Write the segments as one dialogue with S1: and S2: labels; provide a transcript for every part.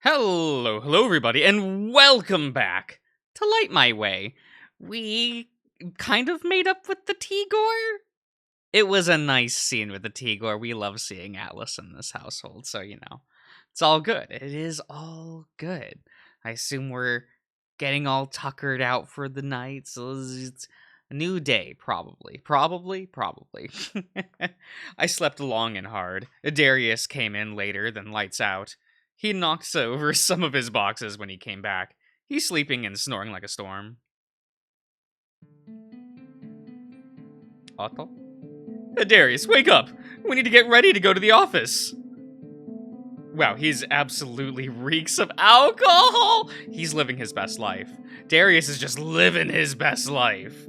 S1: Hello everybody, and welcome back to Light My Way. We kind of made up with the Tigor. It was a nice scene with the Tigor. We love seeing Atlas in this household, so it's all good. It is all good. I assume we're getting all tuckered out for the night, so it's a new day, probably. Probably. I slept long and hard. Darius came in later than lights out. He knocked over some of his boxes when he came back. He's sleeping and snoring like a storm. Otto? Darius, wake up! We need to get ready to go to the office! Wow, he's absolutely reeks of alcohol! He's living his best life. Darius is just living his best life.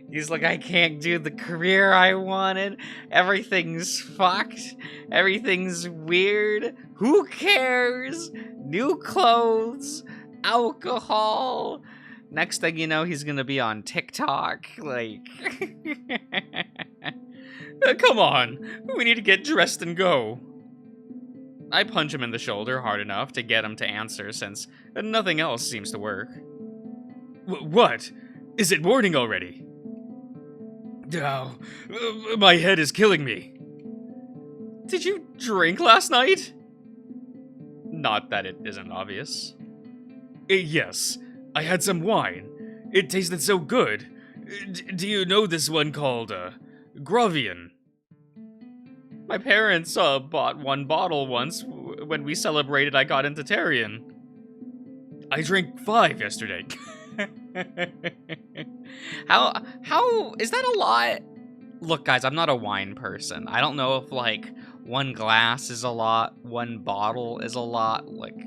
S1: He's like, I can't do the career I wanted. Everything's fucked. Everything's weird. Who cares? New clothes, alcohol. Next thing you know, he's gonna be on TikTok. Like, come on. We need to get dressed and go. I punch him in the shoulder hard enough to get him to answer, since nothing else seems to work. What? Is it morning already? Oh, my head is killing me. Did you drink last night? Not that it isn't obvious. Yes, I had some wine. It tasted so good. Do you know this one called, Grovian? My parents, bought one bottle once when we celebrated I got into Tarian. I drank 5 yesterday. How is that a lot? Look, guys, I'm not a wine person. I don't know if, like, one glass is a lot, one bottle is a lot. Like,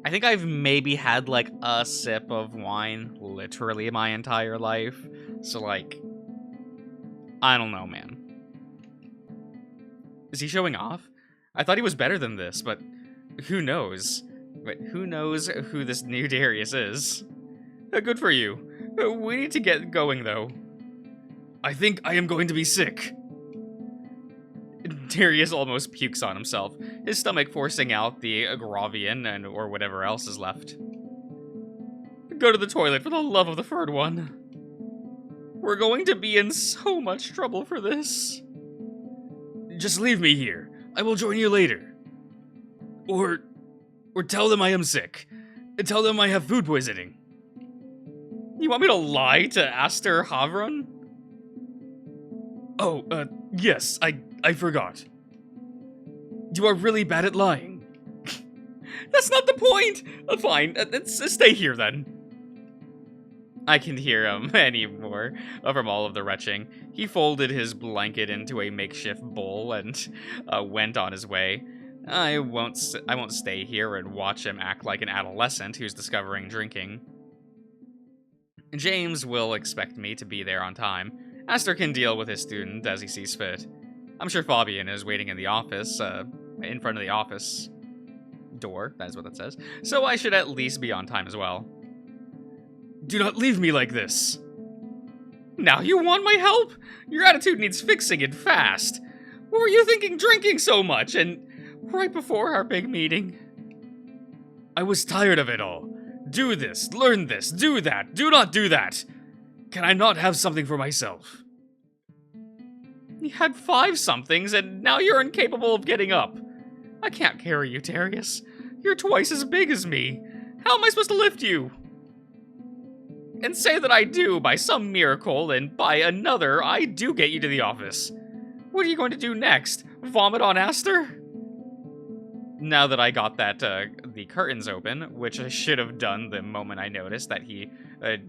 S1: I think I've maybe had, like, a sip of wine literally my entire life. So, like, I don't know, man. Is he showing off? I thought he was better than this, but who knows? But who knows who this new Darius is? Good for you. We need to get going, though. I think I am going to be sick. Darius almost pukes on himself, his stomach forcing out the Grovian or whatever else is left. Go to the toilet for the love of the furred one. We're going to be in so much trouble for this. Just leave me here. I will join you later. Or tell them I am sick. Tell them I have food poisoning. You want me to lie to Aster Havron? Oh, yes, I forgot. You are really bad at lying. That's not the point! Fine, stay here then. I can hear him anymore from all of the retching. He folded his blanket into a makeshift bowl and went on his way. I won't stay here and watch him act like an adolescent who's discovering drinking. James will expect me to be there on time. Aster can deal with his student as he sees fit. I'm sure Fabian is waiting in the office, in front of the office door, that is what that says, so I should at least be on time as well. Do not leave me like this! Now you want my help? Your attitude needs fixing and fast. What were you thinking drinking so much, and right before our big meeting? I was tired of it all. Do this, learn this, do that, do not do that. Can I not have something for myself? You had 5 somethings, and now you're incapable of getting up. I can't carry you, Darius. You're twice as big as me. How am I supposed to lift you? And say that I do by some miracle, and by another, I do get you to the office. What are you going to do next? Vomit on Aster? Now that I got that, the curtains open, which I should have done the moment I noticed that he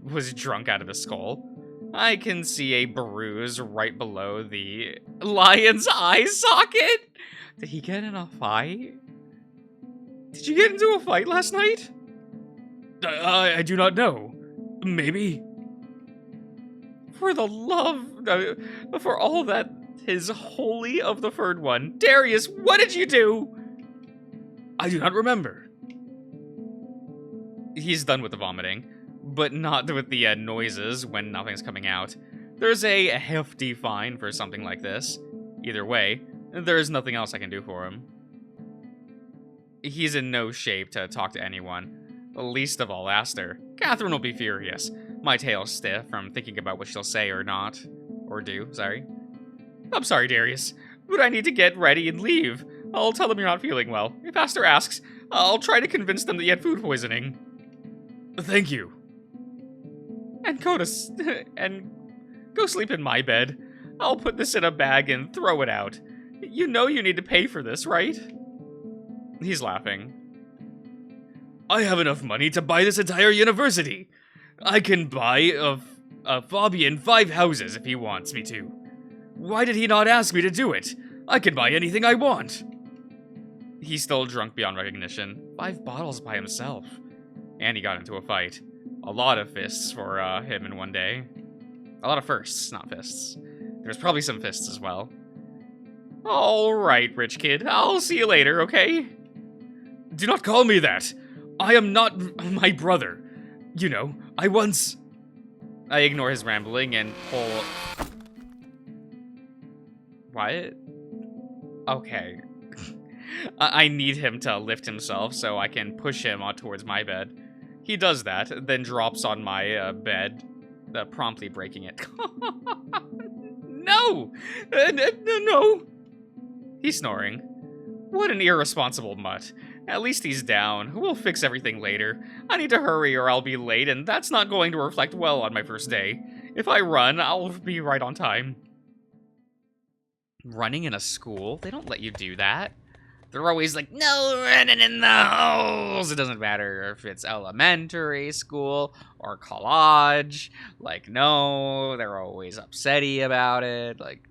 S1: was drunk out of his skull, I can see a bruise right below the lion's eye socket. Did he get in a fight? Did you get into a fight last night? I do not know. Maybe. For the love, for all that is holy of the furred one, Darius, what did you do? I do not remember. He's done with the vomiting, but not with the noises when nothing's coming out. There's a hefty fine for something like this. Either way, There is nothing else I can do for him. He's in no shape to talk to anyone, least of all Aster. Catherine will be furious. My tail's stiff from thinking about what she'll say or not. Or do, sorry. I'm sorry, Darius, but I need to get ready and leave. I'll tell them you're not feeling well. If Aster asks, I'll try to convince them that you had food poisoning. Thank you. And go sleep in my bed. I'll put this in a bag and throw it out. You know you need to pay for this, right? He's laughing. I have enough money to buy this entire university. I can buy Fabian 5 houses if he wants me to. Why did he not ask me to do it? I can buy anything I want. He's still drunk beyond recognition. 5 bottles by himself. And he got into a fight. A lot of fists for him in one day. A lot of firsts, not fists. There's probably some fists as well. Alright, rich kid. I'll see you later, okay? Do not call me that. I am not my brother. You know, I ignore his rambling and pull... What? Okay. I need him to lift himself so I can push him on towards my bed. He does that, then drops on my bed, promptly breaking it. No! No! He's snoring. What an irresponsible mutt. At least he's down. We'll fix everything later. I need to hurry or I'll be late, and that's not going to reflect well on my first day. If I run, I'll be right on time. Running in a school? They don't let you do that. They're always like, no running in the halls. It doesn't matter if it's elementary school or college. Like, no, they're always upsetty about it. Like,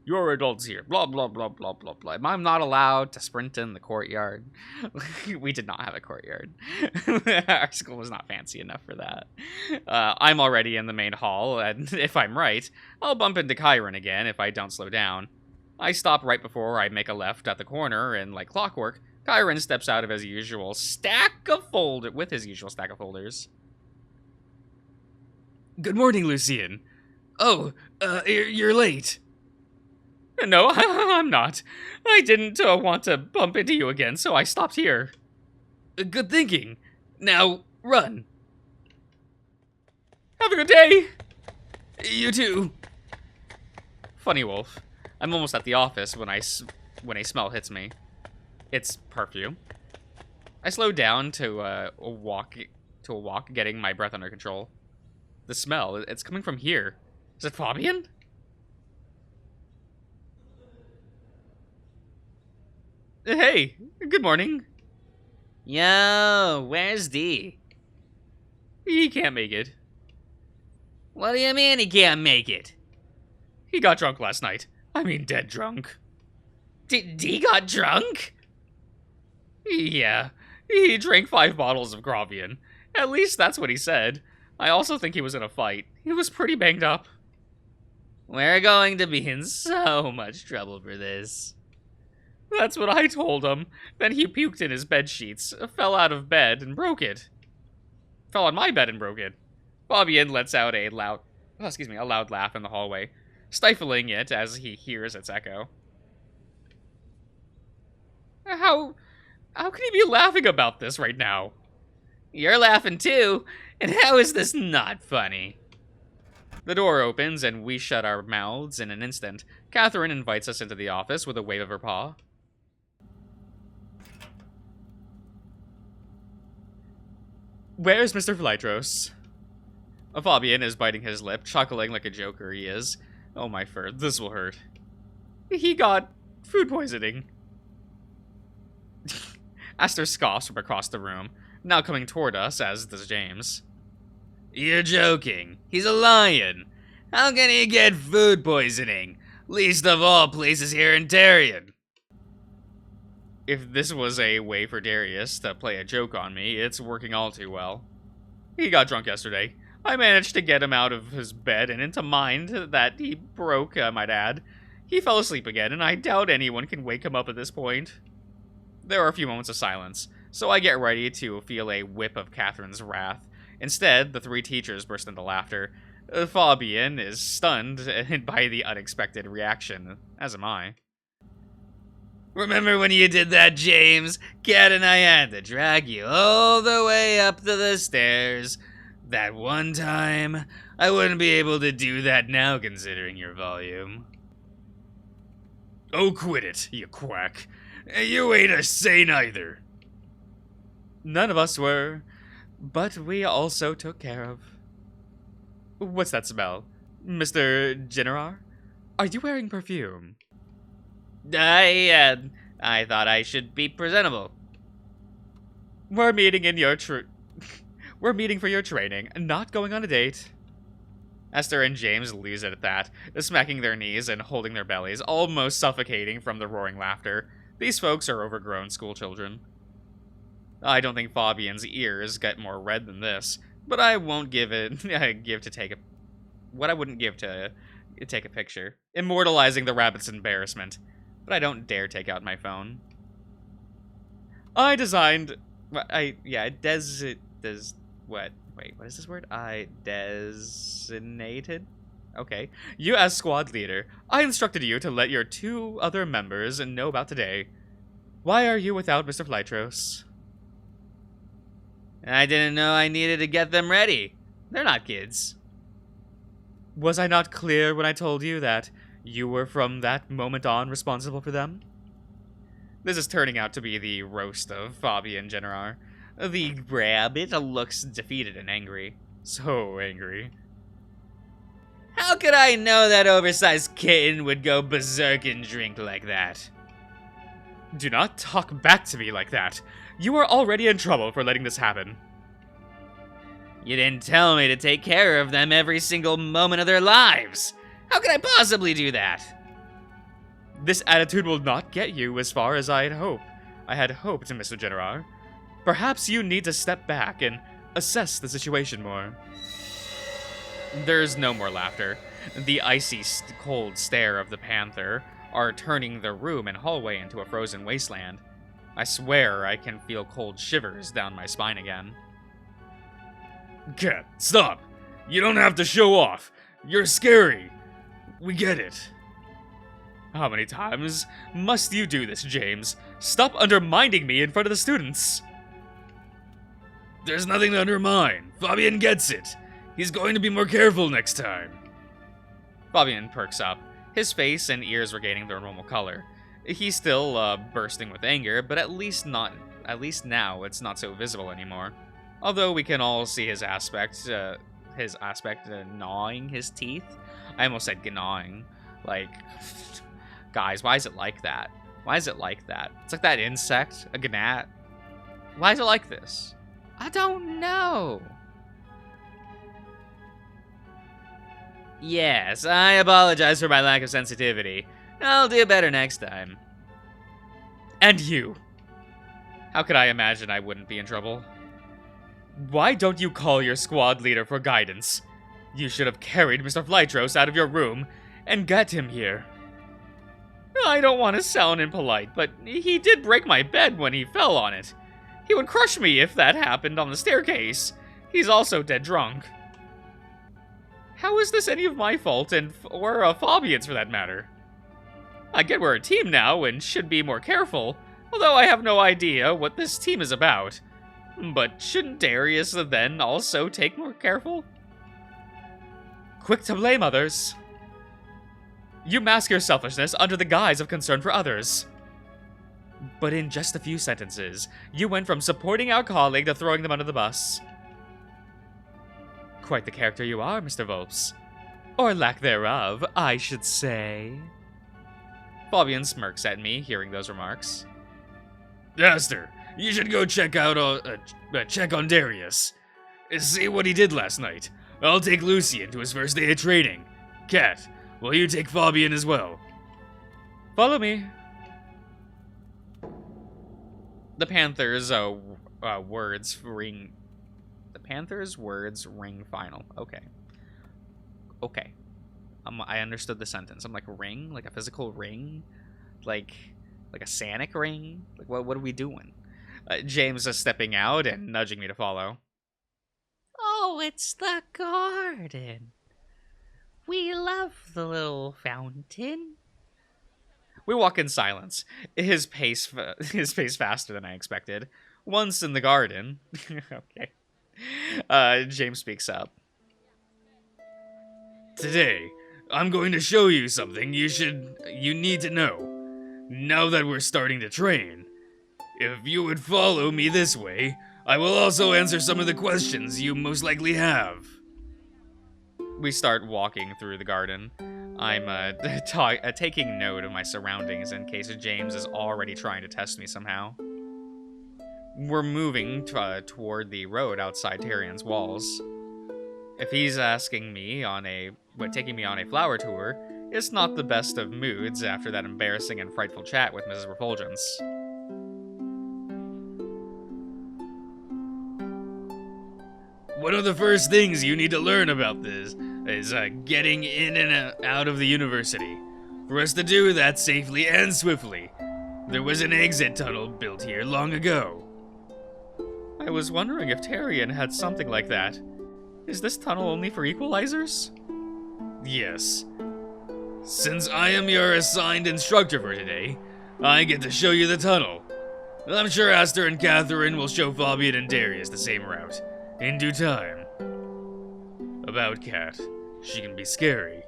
S1: you're adults here. Blah, blah, blah, blah, blah, blah. I'm not allowed to sprint in the courtyard. We did not have a courtyard. Our school was not fancy enough for that. I'm already in the main hall, and if I'm right, I'll bump into Chiron again if I don't slow down. I stop right before I make a left at the corner, and like clockwork, Chiron steps out of his usual stack of folders. Good morning, Lucian. Oh, you're late. No, I'm not. I didn't want to bump into you again, so I stopped here. Good thinking. Now, run. Have a good day. You too. Funny wolf. I'm almost at the office when a smell hits me. It's perfume. I slow down to a walk, getting my breath under control. The smell, it's coming from here. Is it Fabian? Hey, good morning. Yo, where's D? He can't make it. What do you mean he can't make it? He got drunk last night. I mean, dead drunk. D got drunk? Yeah, he drank 5 bottles of Gravian. At least that's what he said. I also think he was in a fight. He was pretty banged up. We're going to be in so much trouble for this. That's what I told him. Then he puked in his bed sheets, fell out of bed, and broke it. Fell on my bed and broke it. Fabian lets out a loud laugh in the hallway, stifling it as he hears its echo. How can he be laughing about this right now? You're laughing too, and how is this not funny? The door opens and we shut our mouths in an instant. Catherine invites us into the office with a wave of her paw. Where's Mr. Philitros? Fabian is biting his lip, chuckling like a joker he is. Oh my fur, this will hurt. He got food poisoning. Aster scoffs from across the room, now coming toward us, as does James. You're joking. He's a lion. How can he get food poisoning? Least of all places here in Darien. If this was a way for Darius to play a joke on me, it's working all too well. He got drunk yesterday. I managed to get him out of his bed and into mind that he broke, I might add. He fell asleep again, and I doubt anyone can wake him up at this point. There are a few moments of silence, so I get ready to feel a whip of Catherine's wrath. Instead, the 3 teachers burst into laughter. Fabian is stunned by the unexpected reaction, as am I. Remember when you did that, James? Cat and I had to drag you all the way up to the stairs. That one time, I wouldn't be able to do that now considering your volume. Oh, quit it, you quack. You ain't a saint either. None of us were, but we also took care of. What's that smell? Mr. Generar? Are you wearing perfume? I thought I should be presentable. We're meeting We're meeting for your training, not going on a date. Esther and James lose it at that, smacking their knees and holding their bellies, almost suffocating from the roaring laughter. These folks are overgrown schoolchildren. I don't think Fabian's ears get more red than this, but I won't give it what I wouldn't give to take a picture, immortalizing the rabbit's embarrassment. But I don't dare take out my phone. What is this word? I designated? Okay. You as squad leader, I instructed you to let your 2 other members know about today. Why are you without Mr. Flytros? I didn't know I needed to get them ready. They're not kids. Was I not clear when I told you that you were from that moment on responsible for them? This is turning out to be the roast of Fabian Generar. The rabbit looks defeated and angry. So angry. How could I know that oversized kitten would go berserk and drink like that? Do not talk back to me like that. You are already in trouble for letting this happen. You didn't tell me to take care of them every single moment of their lives. How could I possibly do that? This attitude will not get you as far as I had hoped, Mr. Generar. Perhaps you need to step back and assess the situation more. There's no more laughter. The icy, cold stare of the panther are turning the room and hallway into a frozen wasteland. I swear I can feel cold shivers down my spine again. Cat, stop! You don't have to show off. You're scary. We get it. How many times must you do this, James? Stop undermining me in front of the students. There's nothing to undermine. Fabian gets it. He's going to be more careful next time. Fabian perks up, his face and ears regaining their normal color. He's still bursting with anger, but at least now it's not so visible anymore. Although we can all see his aspect gnawing his teeth. I almost said gnawing. Like, guys, why is it like that? Why is it like that? It's like that insect, a gnat. Why is it like this? I don't know. Yes, I apologize for my lack of sensitivity. I'll do better next time. And you. How could I imagine I wouldn't be in trouble? Why don't you call your squad leader for guidance? You should have carried Mr. Flytros out of your room and got him here. I don't want to sound impolite, but he did break my bed when he fell on it. He would crush me if that happened on the staircase. He's also dead drunk. How is this any of my fault, or Fabian's for that matter? I get we're a team now and should be more careful, although I have no idea what this team is about. But shouldn't Darius then also take more careful? Quick to blame others. You mask your selfishness under the guise of concern for others. But in just a few sentences, you went from supporting our colleague to throwing them under the bus. Quite the character you are, Mr. Volps. Or lack thereof, I should say. Fabian smirks at me, hearing those remarks. Esther, you should go check on Darius. See what he did last night. I'll take Lucian to his first day of training. Kat, will you take Fabian as well? Follow me. The Panthers' words ring. The Panthers' words ring final. Okay. Okay. I understood the sentence. I'm like, ring? Like a physical ring? Like a Sanic ring? Like, what are we doing? James is stepping out and nudging me to follow. Oh, it's the garden. We love the little fountain. We walk in silence, his pace faster than I expected. Once in the garden... Okay. James speaks up.
S2: Today, I'm going to show you something you need to know. Now that we're starting to train, if you would follow me this way, I will also answer some of the questions you most likely have.
S1: We start walking through the garden. I'm taking note of my surroundings in case James is already trying to test me somehow. We're moving toward the road outside Tyrion's walls. If he's taking me on a flower tour, it's not the best of moods after that embarrassing and frightful chat with Mrs. Refulgence.
S2: One of the first things you need to learn about this is getting in and out of the university. For us to do that safely and swiftly, there was an exit tunnel built here long ago.
S1: I was wondering if Tyrion had something like that. Is this tunnel only for equalizers?
S2: Yes. Since I am your assigned instructor for today, I get to show you the tunnel. I'm sure Aster and Catherine will show Fabian and Darius the same route, in due time. About Cat, she can be scary,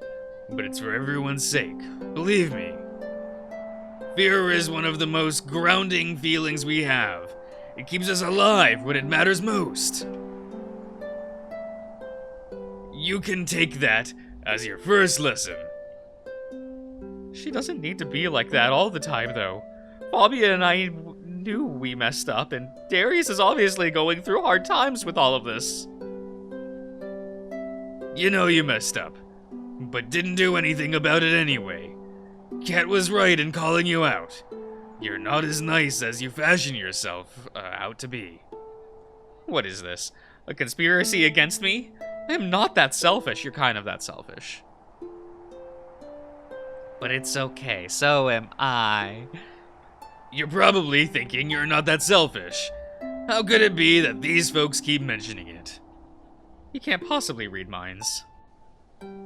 S2: but it's for everyone's sake, believe me. Fear is one of the most grounding feelings we have. It keeps us alive when it matters most. You can take that as your first lesson.
S1: She doesn't need to be like that all the time, though. Fabian and I knew we messed up, and Darius is obviously going through hard times with all of this.
S2: You know you messed up, but didn't do anything about it anyway. Cat was right in calling you out. You're not as nice as you fashion yourself out to be.
S1: What is this? A conspiracy against me? I am not that selfish. You're kind of that selfish. But it's okay, so am I.
S2: You're probably thinking you're not that selfish. How could it be that these folks keep mentioning it?
S1: You can't possibly read minds.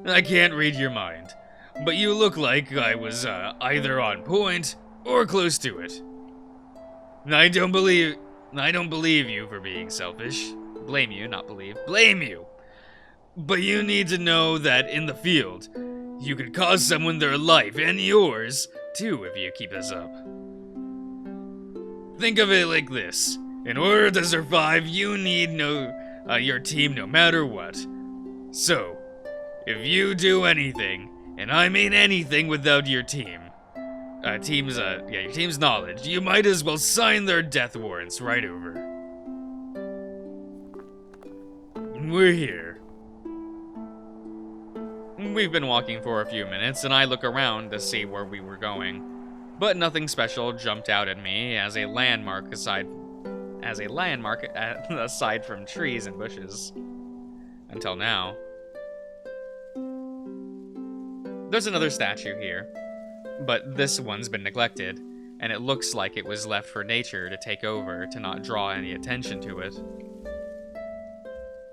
S2: I can't read your mind, but you look like I was either on point or close to it. I don't believe you for being selfish.
S1: Blame you, not believe.
S2: Blame you. But you need to know that in the field, you could cost someone their life and yours too if you keep this up. Think of it like this. In order to survive, you need your team no matter what. So, if you do anything, and I mean anything without your your team's knowledge, you might as well sign their death warrants right over. We're here.
S1: We've been walking for a few minutes, and I look around to see where we were going. But nothing special jumped out at me as a landmark aside from trees and bushes. Until now. There's another statue here, but this one's been neglected, and it looks like it was left for nature to take over to not draw any attention to it.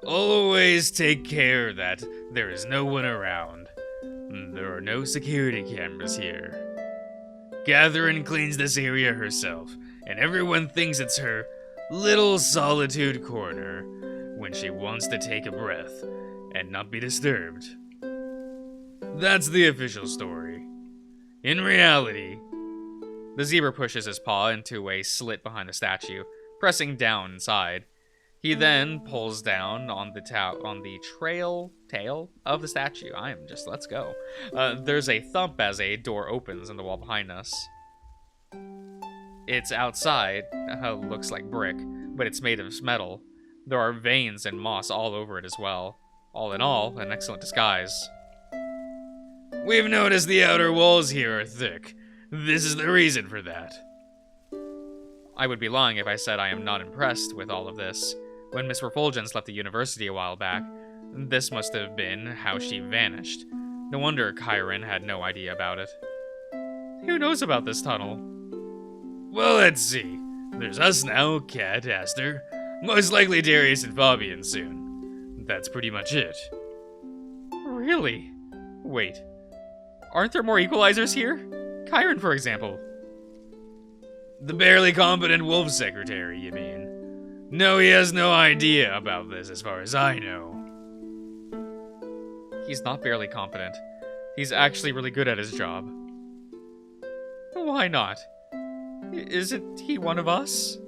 S2: Always take care that there is no one around. There are no security cameras here. Catherine cleans this area herself, and everyone thinks it's her little solitude corner when she wants to take a breath and not be disturbed. That's the official story. In reality,
S1: the zebra pushes his paw into a slit behind the statue, pressing down inside. He then pulls down on the tail of the statue. Let's go. There's a thump as a door opens in the wall behind us. It's outside, looks like brick, but it's made of metal. There are veins and moss all over it as well. All in all, an excellent disguise.
S2: We've noticed the outer walls here are thick. This is the reason for that.
S1: I would be lying if I said I am not impressed with all of this. When Miss Refulgence left the university a while back, this must have been how she vanished. No wonder Chiron had no idea about it. Who knows about this tunnel?
S2: Well, let's see. There's us now, Cat, Aster, most likely Darius and Fabian soon. That's pretty much it.
S1: Really? Wait. Aren't there more equalizers here? Kyron, for example.
S2: The barely competent wolf secretary, you mean? No, he has no idea about this as far as I know.
S1: He's not barely competent. He's actually really good at his job. Why not? Isn't he one of us?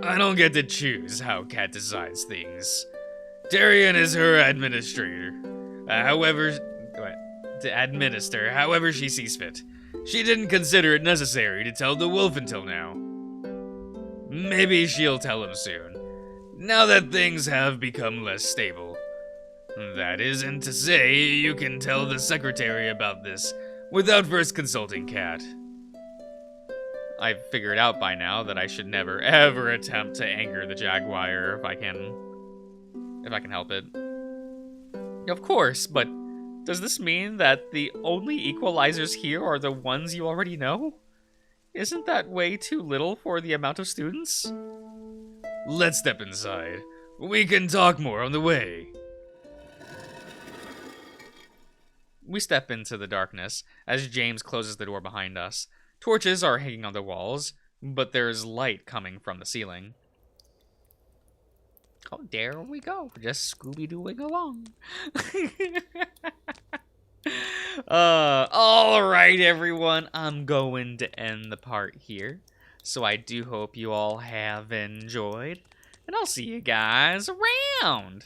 S2: I don't get to choose how Kat decides things. Darian is her administrator. To administer however she sees fit. She didn't consider it necessary to tell the wolf until now. Maybe she'll tell him soon, now that things have become less stable. That isn't to say you can tell the secretary about this without first consulting Kat.
S1: I've figured out by now that I should never, ever attempt to anger the Jaguar if I can help it. Of course, but does this mean that the only equalizers here are the ones you already know? Isn't that way too little for the amount of students?
S2: Let's step inside. We can talk more on the way.
S1: We step into the darkness as James closes the door behind us. Torches are hanging on the walls, but there's light coming from the ceiling. Oh, there we go. Just Scooby-Dooing along. Alright, everyone. I'm going to end the part here. So I do hope you all have enjoyed. And I'll see you guys around.